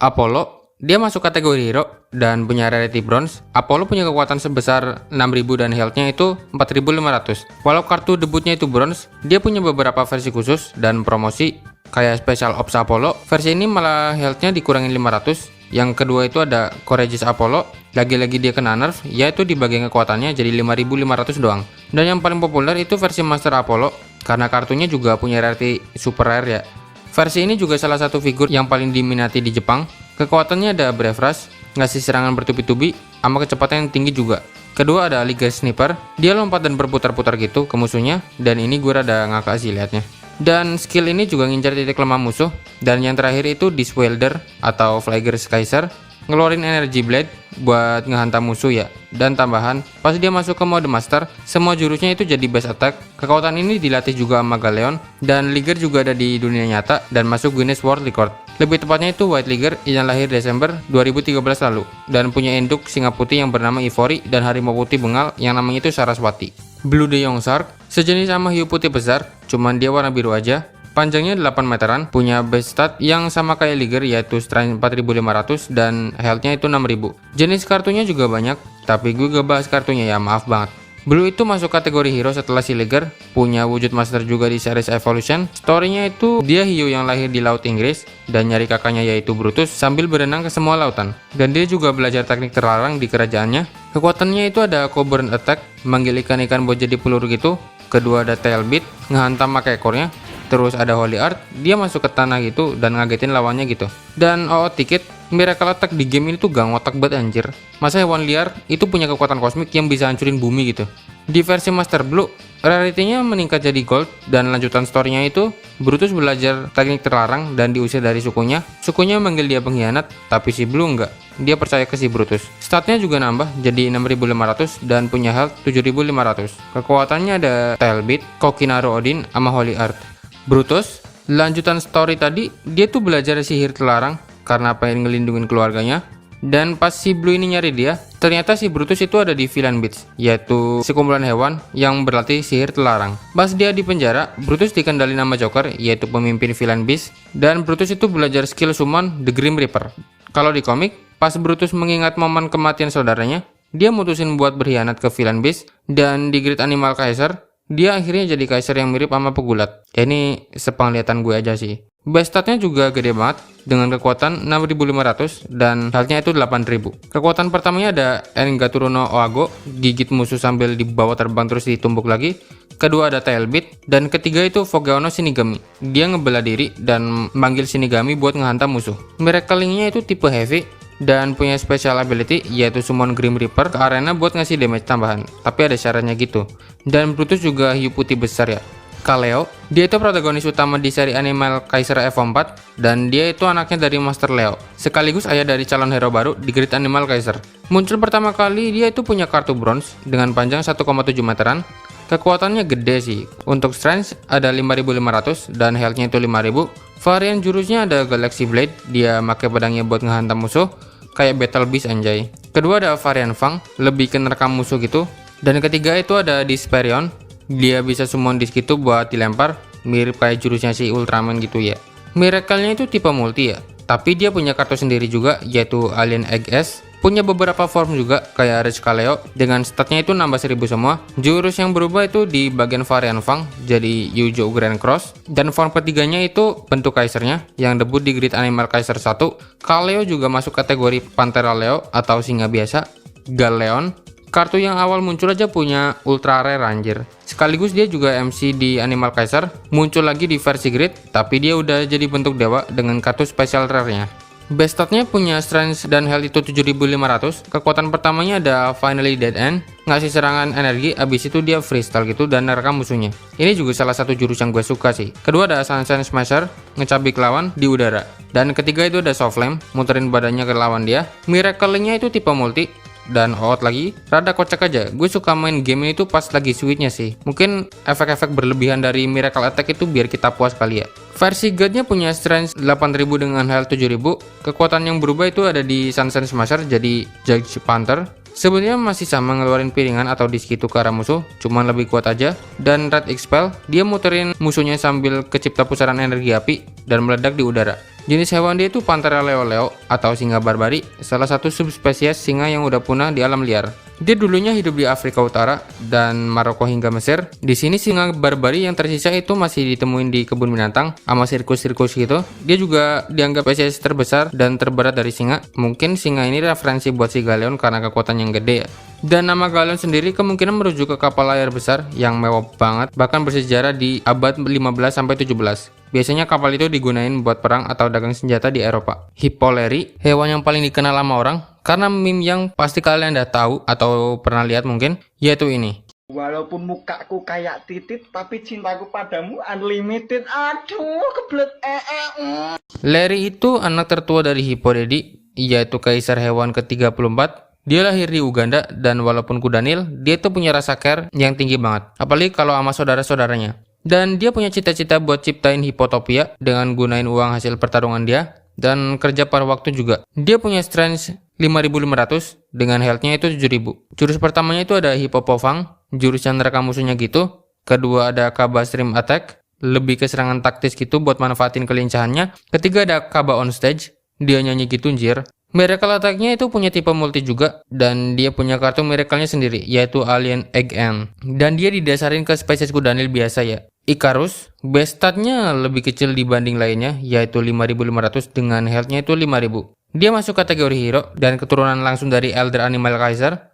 Apollo, dia masuk kategori hero dan punya rarity bronze. Apollo punya kekuatan sebesar 6000 dan health-nya itu 4500. Walau kartu debutnya itu bronze, dia punya beberapa versi khusus dan promosi kayak Special Ops Apollo. Versi ini malah health-nya dikurangin 500. Yang kedua itu ada Courageous Apollo, lagi-lagi dia kena nerf, yaitu di bagian kekuatannya jadi 5500 doang. Dan yang paling populer itu versi Master Apollo, karena kartunya juga punya rarity super rare ya. Versi ini juga salah satu figur yang paling diminati di Jepang. Kekuatannya ada Brave Rush, ngasih serangan bertubi-tubi, sama kecepatan yang tinggi juga. Kedua ada Liga Sniper, dia lompat dan berputar-putar gitu ke musuhnya, dan ini gue rada ngakak sih liatnya. Dan skill ini juga ngincar titik lemah musuh. Dan yang terakhir itu Diswielder atau Flagger's Kaiser, ngeluarin energy blade buat ngehantam musuh ya. Dan tambahan, pas dia masuk ke mode master, semua jurusnya itu jadi base attack. Kekuatan ini dilatih juga sama Galeon, dan Liger juga ada di dunia nyata dan masuk Guinness World Record. Lebih tepatnya itu White Liger yang lahir Desember 2013 lalu, dan punya induk singa putih yang bernama Ivory dan harimau putih bengal yang namanya itu Saraswati. Blue Deyong Shark, sejenis sama hiu putih besar, cuman dia warna biru aja. Panjangnya 8 meteran, punya base stat yang sama kayak Liger yaitu strength 4500 dan health-nya itu 6000. Jenis kartunya juga banyak, tapi gue gak bahas kartunya ya, maaf banget. Blue itu masuk kategori hero setelah si Liger, punya wujud master juga di series Evolution. Story-nya itu dia hiu yang lahir di Laut Inggris dan nyari kakaknya yaitu Brutus sambil berenang ke semua lautan. Dan dia juga belajar teknik terlarang di kerajaannya. Kekuatannya itu ada Cobburn Attack, manggil ikan-ikan buat jadi peluru gitu. Kedua ada Tail Beat, ngehantam pakai ekornya. Terus ada Holy Art, dia masuk ke tanah gitu dan ngagetin lawannya gitu. Dan Ticket, Miracle Attack di game ini tuh gak ngotak banget anjir. Masa hewan liar itu punya kekuatan kosmik yang bisa hancurin bumi gitu. Di versi Master Blue, rarity-nya meningkat jadi gold dan lanjutan story-nya itu Brutus belajar teknik terlarang dan diusir dari sukunya. Sukunya manggil dia pengkhianat, tapi si Blue enggak. Dia percaya ke si Brutus. Statnya juga nambah jadi 6500 dan punya health 7500. Kekuatannya ada Tail Beat, Kokinaru Odin, sama Holy Art. Brutus, lanjutan story tadi, dia tuh belajar sihir terlarang karena pengen ngelindungin keluarganya. Dan pas si Blue ini nyari dia, ternyata si Brutus itu ada di Villain Beach, yaitu sekumpulan hewan yang berlatih sihir terlarang. Pas dia di penjara, Brutus dikendalin nama Joker, yaitu pemimpin Villain Beach, dan Brutus itu belajar skill summon The Grim Reaper. Kalau di komik, pas Brutus mengingat momen kematian saudaranya, dia mutusin buat berkhianat ke Villain Beach, dan di Great Animal Kaiser, dia akhirnya jadi kaiser yang mirip sama pegulat. Ya ini sepenglihatan gue aja sih. Base statnya juga gede banget dengan kekuatan 6500 dan health-nya itu 8000. Kekuatan pertamanya ada Engaturuno Oago, gigit musuh sambil dibawa terbang terus ditumbuk lagi. Kedua ada Tail Beat dan ketiga itu Fogeono Shinigami. Dia ngebela diri dan manggil Shinigami buat ngehantam musuh. Miracle-nya itu tipe heavy dan punya special ability yaitu summon Grim Reaper ke arena buat ngasih damage tambahan. Tapi ada syaratnya gitu. Dan Brutus juga hiu putih besar ya. Kaleo, dia itu protagonis utama di seri Animal Kaiser F4 dan dia itu anaknya dari Master Leo, sekaligus ayah dari calon hero baru di Great Animal Kaiser. Muncul pertama kali dia itu punya kartu bronze dengan panjang 1,7 meteran. Kekuatannya gede sih. Untuk strength ada 5500 dan health-nya itu 5000. Varian jurusnya ada Galaxy Blade, dia pakai pedangnya buat ngehantam musuh kayak Battle Beast anjay. Kedua ada varian Fang, lebih ke nerekam musuh gitu. Dan ketiga itu ada Disparion, dia bisa summon disk itu buat dilempar, mirip kayak jurusnya si Ultraman gitu ya. Miracle-nya itu tipe multi ya, tapi dia punya kartu sendiri juga yaitu Alien Egg S. Punya beberapa form juga kayak Rage Kaleo, dengan statnya itu nambah 1000 semua. Jurus yang berubah itu di bagian varian Fang jadi Yujo Grand Cross. Dan form ketiganya itu bentuk kaisernya yang debut di Great Animal Kaiser 1. Kaleo juga masuk kategori Panthera Leo atau singa biasa. Galeon, kartu yang awal muncul aja punya ultra rare anjir. Sekaligus dia juga MC di Animal Kaiser, muncul lagi di versi Great, tapi dia udah jadi bentuk dewa dengan kartu special rare-nya. Base statnya punya strength dan health itu 7500. Kekuatan pertamanya ada Finally Dead End, ngasih serangan energi, abis itu dia freestyle gitu dan nerekam musuhnya. Ini juga salah satu jurus yang gue suka sih. Kedua ada Sunshine Smasher, ngecabik lawan di udara. Dan ketiga itu ada Soft Flame, muterin badannya ke lawan dia. Miracle-nya itu tipe multi. Dan lagi, rada kocak aja. Gue suka main game ini tuh pas lagi switchnya sih. Mungkin efek-efek berlebihan dari Miracle Attack itu biar kita puas kali ya. Versi God-nya punya strength 8000 dengan health 7000. Kekuatan yang berubah itu ada di Sunshine Smasher jadi Judge Panther. Sebenarnya masih sama ngeluarin piringan atau disk itu ke arah musuh, cuman lebih kuat aja. Dan Red Expel, dia muterin musuhnya sambil kecipta pusaran energi api dan meledak di udara. Jenis hewan dia itu Panthera leo atau singa barbari, salah satu subspesies singa yang udah punah di alam liar. Dia dulunya hidup di Afrika Utara dan Maroko hingga Mesir. Di sini singa barbari yang tersisa itu masih ditemuin di kebun binatang sama sirkus-sirkus gitu. Dia juga dianggap spesies terbesar dan terberat dari singa. Mungkin singa ini referensi buat si Galeon karena kekuatan yang gede ya. Dan nama Galeon sendiri kemungkinan merujuk ke kapal layar besar yang mewah banget, bahkan bersejarah di abad 15 sampai 17. Biasanya kapal itu digunain buat perang atau dagang senjata di Eropa. Hippoleri, hewan yang paling dikenal sama orang karena meme yang pasti kalian udah tahu atau pernah lihat mungkin, yaitu ini. Walaupun mukaku kayak titit, tapi cintaku padamu unlimited. Aduh, kebelet Larry itu anak tertua dari Hippodedi, yaitu kaisar hewan ke-34. Dia lahir di Uganda dan walaupun kudanil, dia tuh punya rasa care yang tinggi banget. Apalagi kalau sama saudara-saudaranya. Dan dia punya cita-cita buat ciptain Hippotopia dengan gunain uang hasil pertarungan dia dan kerja paruh waktu juga. Dia punya strength 5500 dengan health-nya itu 7000. Jurus pertamanya itu ada Hippopofang, jurus yang nerekam musuhnya gitu. Kedua ada Kaba Stream Attack, lebih ke serangan taktis gitu buat manfaatin kelincahannya. Ketiga ada Kaba On Stage, dia nyanyi gitu anjir. Miracle Attack-nya itu punya tipe multi juga, dan dia punya kartu miracle-nya sendiri, yaitu Alien Egg Ant. Dan dia didasarin ke spesies kudanil biasa ya. Icarus, base stat-nya lebih kecil dibanding lainnya, yaitu 5500 dengan health-nya itu 5000. Dia masuk kategori hero, dan keturunan langsung dari Elder Animal Kaiser.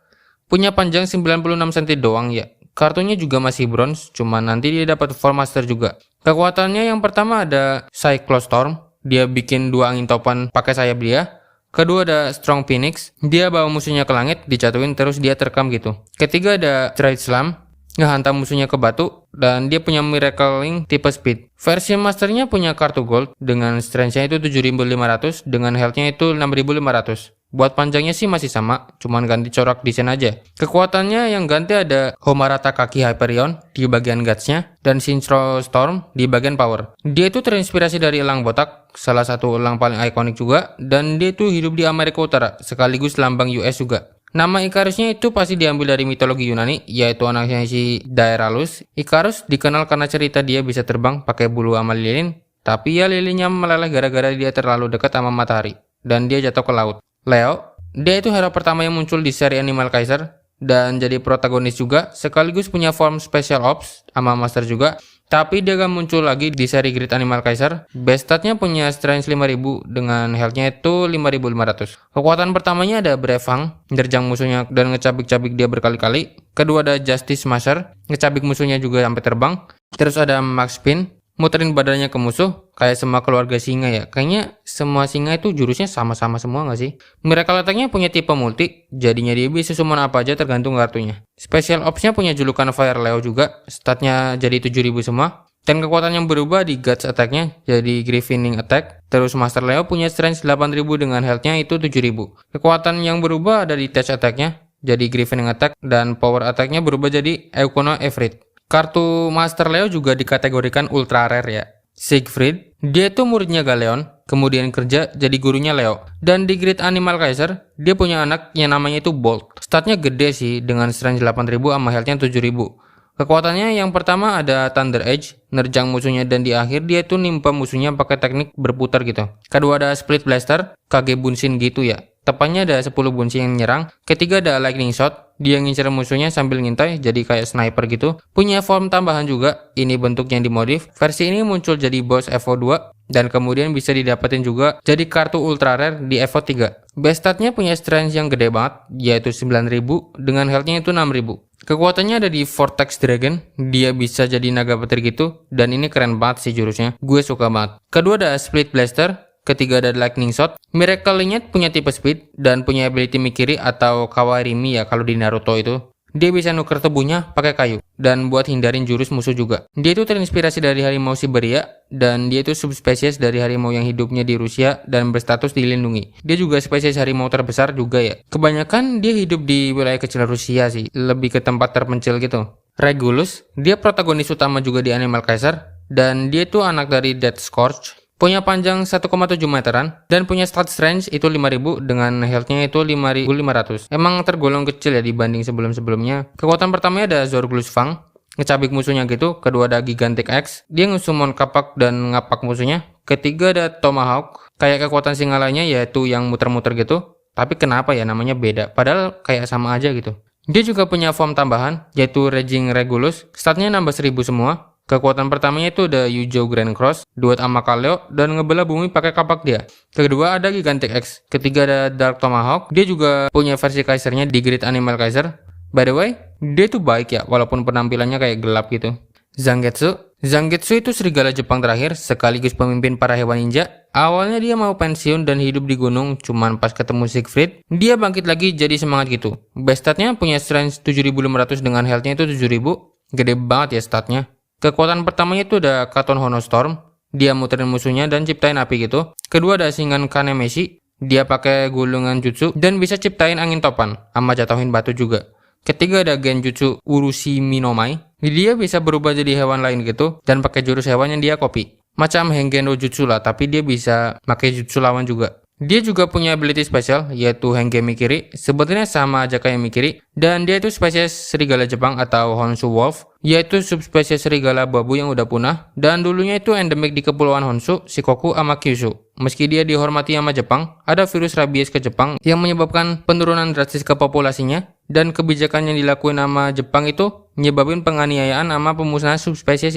Punya panjang 96 cm doang ya. Kartunya juga masih bronze, cuman nanti dia dapat Form Master juga. Kekuatannya yang pertama ada Cyclostorm, dia bikin 2 angin topan pakai sayap dia. Kedua ada Strong Phoenix, dia bawa musuhnya ke langit, dijatuhin terus dia terekam gitu. Ketiga ada Trade Slam, ngehantam musuhnya ke batu, dan dia punya Miracling tipe Speed. Versi masternya punya kartu gold, dengan strength-nya itu 7500, dengan health-nya itu 6500. Buat panjangnya sih masih sama, cuman ganti corak desain aja. Kekuatannya yang ganti ada Homarata Kaki Hyperion di bagian guts-nya, dan Synchro Storm di bagian power. Dia itu terinspirasi dari elang botak, salah satu elang paling ikonik juga, dan dia itu hidup di Amerika Utara, sekaligus lambang US juga. Nama Icarusnya itu pasti diambil dari mitologi Yunani, yaitu anaknya si Daedalus. Icarus dikenal karena cerita dia bisa terbang pakai bulu sama lilin, tapi ya lilinnya meleleh gara-gara dia terlalu dekat sama matahari, dan dia jatuh ke laut. Leo, dia itu hero pertama yang muncul di seri Animal Kaiser dan jadi protagonis juga, sekaligus punya form Special Ops sama Master juga. Tapi dia gak muncul lagi di seri Great Animal Kaiser. Base statnya punya strength 5000 dengan health-nya itu 5500. Kekuatan pertamanya ada Brevang, nerjang musuhnya dan ngecabik-cabik dia berkali-kali. Kedua ada Justice Smasher, ngecabik musuhnya juga sampai terbang. Terus ada Max Spin, muterin badannya ke musuh, kayak semua keluarga singa ya. Kayaknya semua singa itu jurusnya sama-sama semua gak sih? Miracle Attack-nya punya tipe multi, jadinya dia bisa summon apa aja tergantung kartunya. Special Ops-nya punya julukan Fire Leo juga, statnya jadi 7000 semua. Dan kekuatan yang berubah di Guts Attack-nya jadi Griffining Attack. Terus Master Leo punya strength 8000 dengan health-nya itu 7000. Kekuatan yang berubah ada di Touch Attack-nya jadi Griffining Attack, dan Power Attack-nya berubah jadi Eukono Efrit. Kartu Master Leo juga dikategorikan ultra rare ya. Siegfried, dia itu muridnya Galeon, kemudian kerja jadi gurunya Leo. Dan di Great Animal Kaiser, dia punya anak yang namanya itu Bolt. Statnya gede sih, dengan strength 8000 sama health-nya 7000. Kekuatannya yang pertama ada Thunder Edge, nerjang musuhnya dan di akhir dia itu nimpa musuhnya pakai teknik berputar gitu. Kedua ada Split Blaster, Kage Bunshin gitu ya. Tepatnya ada 10 bunsi yang nyerang. Ketiga ada Lightning Shot, dia ngincer musuhnya sambil ngintai jadi kayak sniper gitu. Punya form tambahan juga, ini bentuk yang dimodif. Versi ini muncul jadi boss Evo 2 dan kemudian bisa didapetin juga jadi kartu ultra rare di Evo 3. Base statnya punya strength yang gede banget, yaitu 9000 dengan health-nya itu 6000. Kekuatannya ada di Vortex Dragon, dia bisa jadi naga petir gitu, dan ini keren banget sih jurusnya, gue suka banget. Kedua ada Split Blaster, ketiga ada Lightning Shot. Miracle Linyet punya tipe Speed dan punya ability Mikiri atau Kawarimi ya kalau di Naruto itu. Dia bisa nuker tubuhnya pakai kayu dan buat hindarin jurus musuh juga. Dia itu terinspirasi dari harimau Siberia dan dia itu subspesies dari harimau yang hidupnya di Rusia dan berstatus dilindungi. Dia juga spesies harimau terbesar juga ya. Kebanyakan dia hidup di wilayah kecil Rusia sih, lebih ke tempat terpencil gitu. Regulus, dia protagonis utama juga di Animal Kaiser dan dia itu anak dari Death Scourge. Punya panjang 1,7 meteran dan punya stat strength itu 5000 dengan health-nya itu 5500. Emang tergolong kecil ya dibanding sebelum-sebelumnya. Kekuatan pertamanya ada Zorglus Fang, ngecabik musuhnya gitu. Kedua ada Gigantic Axe, dia nge-summon kapak dan ngapak musuhnya. Ketiga ada Tomahawk, kayak kekuatan singa lainnya yaitu yang muter-muter gitu. Tapi kenapa ya namanya beda, padahal kayak sama aja gitu. Dia juga punya form tambahan, yaitu Raging Regulus, statnya nambah 1000 semua. Kekuatan pertamanya itu ada Yujo Grand Cross, duet sama Kaleo, dan ngebelah bumi pakai kapak dia. Kedua ada Gigantic X. Ketiga ada Dark Tomahawk, dia juga punya versi Kaisernya di Great Animal Kaiser. By the way, dia tuh baik ya, walaupun penampilannya kayak gelap gitu. Zangetsu itu serigala Jepang terakhir, sekaligus pemimpin para hewan ninja. Awalnya dia mau pensiun dan hidup di gunung, cuman pas ketemu Siegfried, dia bangkit lagi jadi semangat gitu. Best statnya punya strength 7500 dengan healthnya itu 7000, gede banget ya statnya. Kekuatan pertamanya itu ada Katon Hono Storm, dia muterin musuhnya dan ciptain api gitu. Kedua ada Shingan Kanemeshi, dia pakai gulungan jutsu dan bisa ciptain angin topan, sama jatuhin batu juga. Ketiga ada Genjutsu Urushi Minomai, dia bisa berubah jadi hewan lain gitu dan pakai jurus hewan yang dia copy. Macam Hengen no Jutsu lah, tapi dia bisa pakai jutsu lawan juga. Dia juga punya ability spesial yaitu Henge Mikiri, sebetulnya sama aja kayak Mikiri, dan dia itu spesies serigala Jepang atau Honshu Wolf, yaitu subspesies serigala babu yang udah punah, dan dulunya itu endemik di kepulauan Honshu, Shikoku, sama Kyushu. Meski dia dihormati sama Jepang, ada virus rabies ke Jepang yang menyebabkan penurunan drastis ke populasinya, dan kebijakan yang dilakuin sama Jepang itu nyebabin penganiayaan sama pemusnahan subspesies